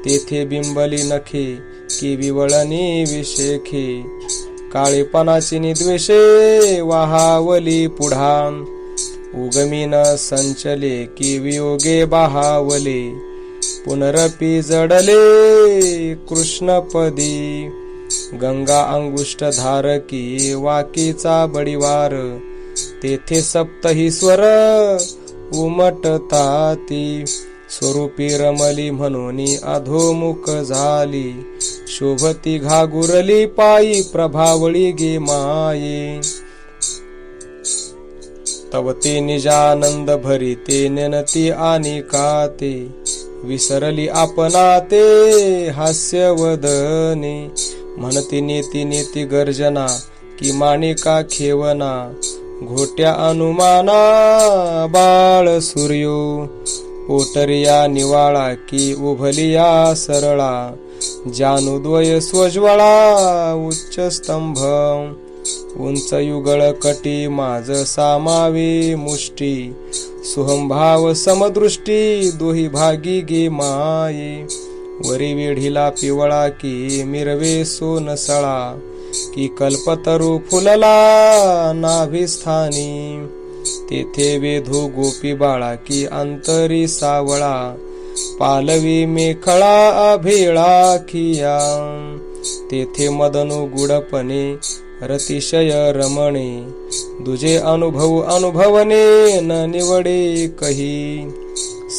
तेथे बिंबली नखे की विवळणी विशेखे. काळेपणाची निद्वेषे वाहावली पुढा. उगमीन संचले की वियोगे बाहावले. पुनरपी जडले कृष्णपदी. गंगा अंगुष्ठ धारकी वाकीचा बडिवार. तेथे सप्तही स्वर उमटताती. स्वरूपी रमली म्हणून अधोमुख झाली. शोभती घागुरली पायी प्रभावळी गे माये. तव ते निजानंद भरी ते नेनती आणि काते. विसरली आपणा ते हास्यवदने. म्हणती नेती नेती गर्जना की माणिका खेवना. घोट्या अनुमाना बाळ सूर्यो. पोटरिया निवाळा की उभलिया सरळा. जानुद्वय स्वज्वळा उच्च स्तंभ. उंच युगळ कटी माझ सामावे मुष्टी. सुहंभाव समदृष्टी दोही भागी गे माये. वरी वेढीला पिवळा की मिरवे सोनसळा. की कल्पतरू फुलला नाभिस्थानी. तेथे वेधू गोपी बाळा की अंतरी सावळा. पालवी मेखळा अभिळा खिया. तेथे मदनु गुडपणे रतिशय रमणे. दुजे अनुभव अनुभवने न निवडे कही.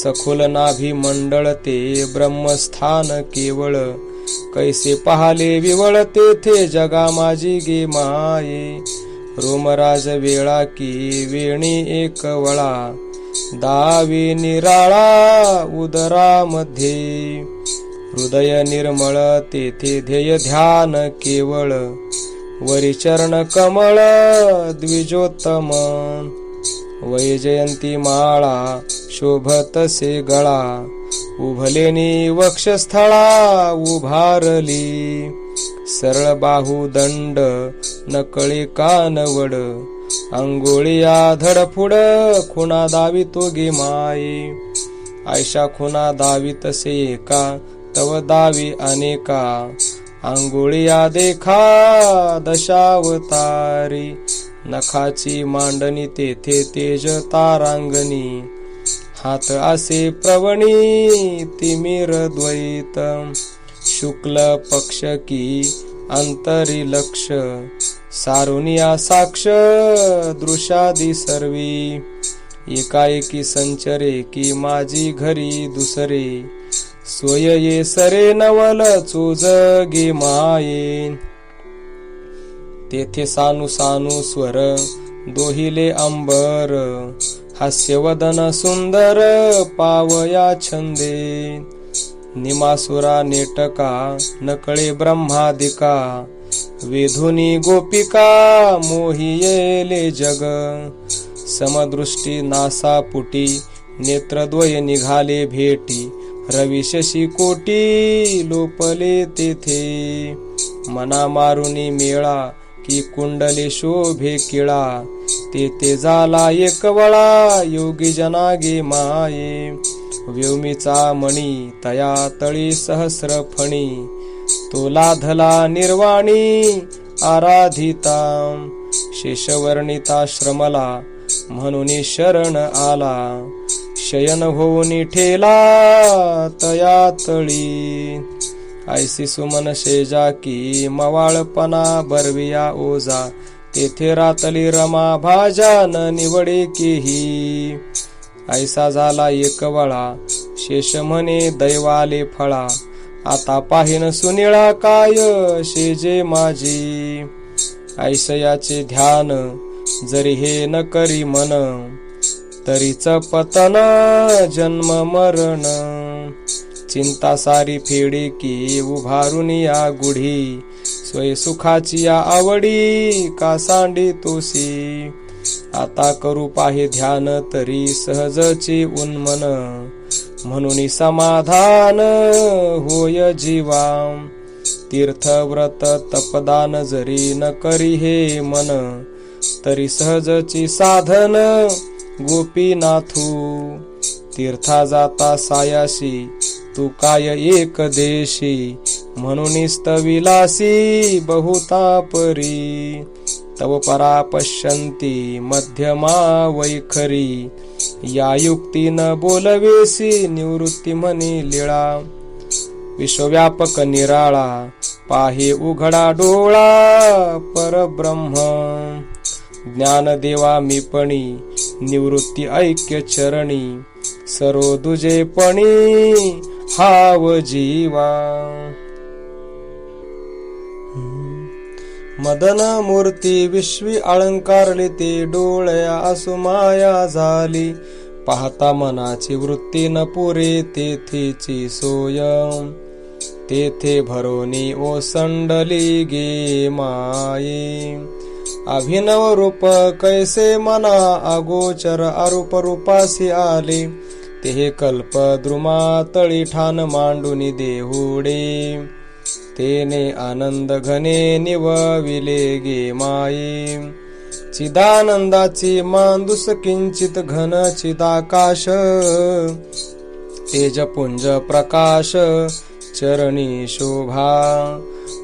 सखोल नाभी मंडळ ते ब्रह्मस्थान केवळ. कैसे पाहाले विवळ तेथे जगा माझी गे माये. रोमराज वेळा की वेणी एक वळा. दावी निराळा उदरामध्ये. हृदय निर्मळ तेथे ध्येय ध्यान केवळ. वरी चरण कमळ द्विजोत्तम. वैजयंती माळा शोभतसे गळा. उभलेनी वक्षस्थळा उभारली. सरळ बाहू दंड नकळे कानवड. अंगोळिया धडफुड खुणा दावितो गे माये. आयशा खुणा दावितसे एका तव दावी अनेका. अंगोळिया देखा दशावतारी. नखाची मांडणी तेथे तेज तारांगणी. हात असे प्रवणी तिमिर द्वैत शुक्ल पक्ष की अंतरी लक्ष सारुनिया साक्ष दृशादी सर्वी एकाएकी संचरे की माझी घरी दुसरे सोय ये सरे नवल चोज गे माये तेथे सानु सानु स्वर दोहिले अंबर हास्यवदन सुंदर पावया छंदे निमासुरा नेटका नकळे ब्रह्मादिका वेधुनी गोपिका मोहियेले जग समदृष्टी नासापुटी नेत्रद्वय निघाले भेटी रवी शशी कोटी लोपले तेथे मना मारुनी मेळा की कुंडले शोभे किळा तेथे झाला एकवळा योगी जनागे माये व्योमीचा मणी तया तळी सहस्र फणी तो लाधला निर्वाणी आराधिता शेषवर्णिता श्रमला म्हणून शरण आला शयन होऊन ठेला तया तळी ऐसी सुमन शेजा की मवाळपणा बरविया ओजा तेथे रातली रमा भाजान निवडे केही ऐसा झाला एकवळा शेष म्हणे दैवाले फळा आता पाहिन सुनिळा काय शेजे माझी ऐसयाचे ध्यान जरी हे न करी मन तरीच पतन जन्म मरण चिंता सारी फेडी की उभारून या गुढी स्वय सुखाची या आवडी का सांडी तोसी आता करू पाहे ध्यान तरी सहजची उन्मन म्हणून समाधान होय जीवा तीर्थ व्रत तपदान जरी न करी हे मन तरी सहजची साधन गोपीनाथू तीर्था जाता सायाशी तू काय एक देशी म्हणून स्तविलासी बहुता परी तव परा पश्यंती मध्यमा वैखरी या युक्तीनं बोलवेसी निवृत्ती म्हणी लीळा विश्वव्यापक निराळा पाहे उघडा डोळा परब्रह्म ज्ञानदेवा मीपणी निवृत्ती ऐक्य चरणी सरो दुजेपणी हाव जीवा मदन मूर्ती विश्वी अलंकारली ते डोळ्या असुमाया झाली पाहता मनाची वृत्ती न पुरे तेथेची सोय तेथे भरोनी ओसंडली गे माये अभिनव रूप कैसे मना अगोचर अरूप रूपासी आले ते कल्प द्रुमा तळी ठाण मांडून देहुडे तेने आनंद घने निवविले गे माये चिदानंदाची मांदुस किंचित घन चिदाकाश तेजपुंज प्रकाश चरणी शोभा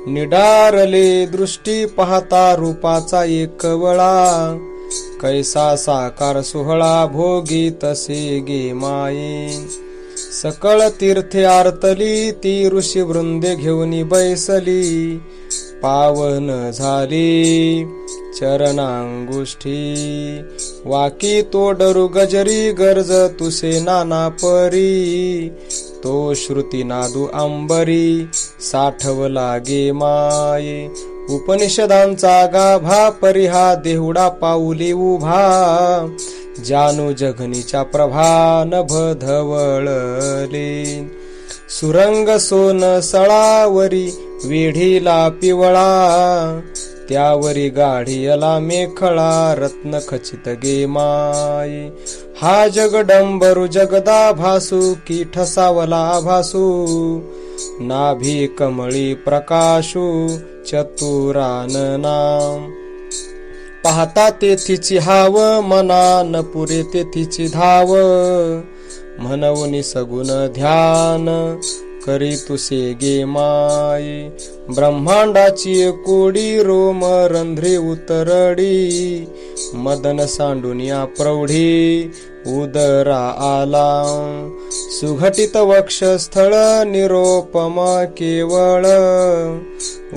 निडारले दृष्टी पाहता रूपाचा एकवळा कैसा साकार सोहळा भोगी तसे गे माये सकळ तीर्थे आरतली ती ऋषी वृंदे घेऊन बैसली पावन झाली चरणांगुष्ठी वाकी तो डरू गजरी गर्ज तुसे नाना परी तो श्रुती नादू अंबरी साठवला गे माये उपनिषदांचा गाभा परिहा देहुडा पाऊली उभा जानू जघनीच्या प्रभा नभ धवळले सुरंग सोन सळावरी वेढीला पिवळा त्यावरी गाढियला मेखळा रत्न खचित गे माये हा जगडंबरू जगदा भासू की ठसावला भासू नाभी कमळी प्रकाशू चतुरानना पाहता तेथीची हाव मना न पुरे तेथीची धाव म्हणून सगुण ध्यान करी तुसे गे माये. ब्रह्मांडाची कोडी रोम रंध्रे उतरडी, मदन सांडून या प्रौढी उदरा आला. सुघटित वक्षस्थळ निरोपम केवळ,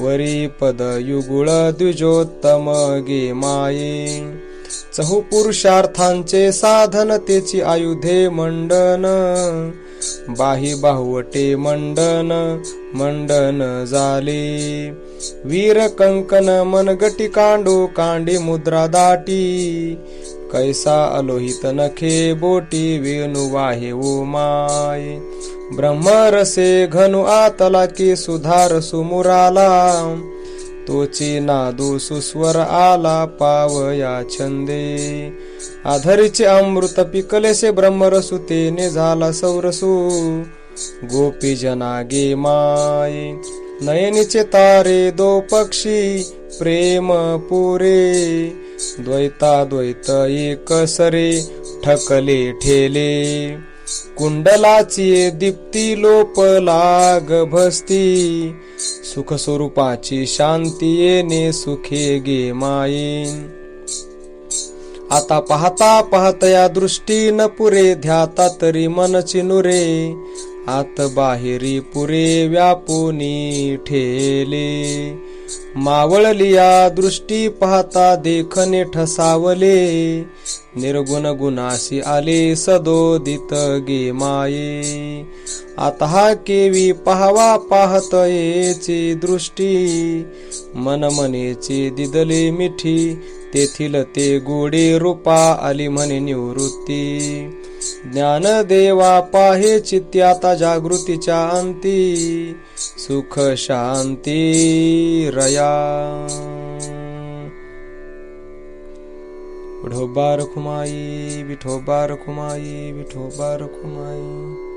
वरी पद युगुळ द्विजोत्तम गे माये. चहुपुरुषार्थांचे साधन तेची आयुधे मंडन, बाही बाहुवटे मंडन मंडन झाले. वीर कंकन मनगटी कांडो कांडी मुद्रा दाटी, कैसा अलोहित नखे बोटी वेणु वाहे ओ माय. ब्रह्मरसे घनु आतला की सुधार सुमुराला, तोची नादू सुस्वर आला पावया छंदे. आधरीचे अमृत पिकलेसे ब्रह्मरसु तेने झाला सौरसू, गोपी जना गे माये. नयनीचे तारे दो पक्षी प्रेम पुरे, द्वैताद्वैत एक सरे ठकले ठेले. कुंडलाची दीप्ती लोप लाग भस्ती, सुख स्वरूपाची शांती येणे सुखे गे माये. आता पाहता पाहतया दृष्टी न पुरे, ध्याता तरी मन चिनुरे. आत बाहेरी पुरे व्यापुनी ठेले. मावळलिया दृष्टी पाहता देखणे ठसावले, निर्गुण गुणाशी आले सदोदित गे माये. आता केवी पाहावा पाहतयेची दृष्टी, मन मनेची दिदले मिठी. तेथील ते गोडे रूपा आली म्हणे निवृत्ती. ज्ञान देवा पाहे चित्ती आता जागृतीच्या अंती, सुख शांती रया. विठोबा रखुमाई, विठोबा रखुमाई, विठोबा रखुमाई.